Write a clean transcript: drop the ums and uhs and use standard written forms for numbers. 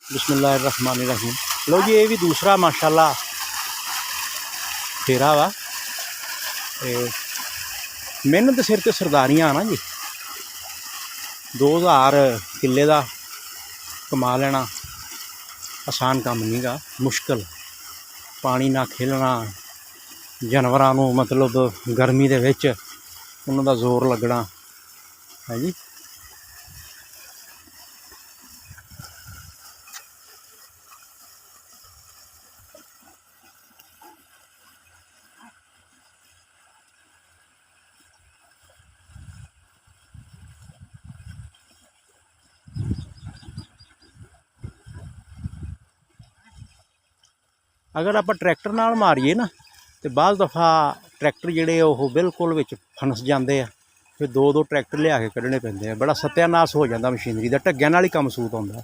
बिस्मिल्लाहिर्रहमानिर्रहीम। लो जी, ये भी दूसरा माशाल्लाह फेरा वा। मेहनत सिर ते सरदारियां ना जी। 2000 किले का कमा लेना आसान काम नहीं गा, मुश्किल। पानी ना खेलना, जानवरां नूं मतलब गर्मी दे विच उन्हां दा जोर लगना है जी। अगर आप ट्रैक्टर नाल मारीए ना तो बाज़ दफ़ा ट्रैक्टर जिहड़े वो बिल्कुल विच फनस जाते हैं, फिर दो ट्रैक्टर लिया के कड्ढने पैंदे आ। बड़ा सत्यानाश हो जाता मशीनरी का, ढग्गियां नाल ही काम सूत आउंदा।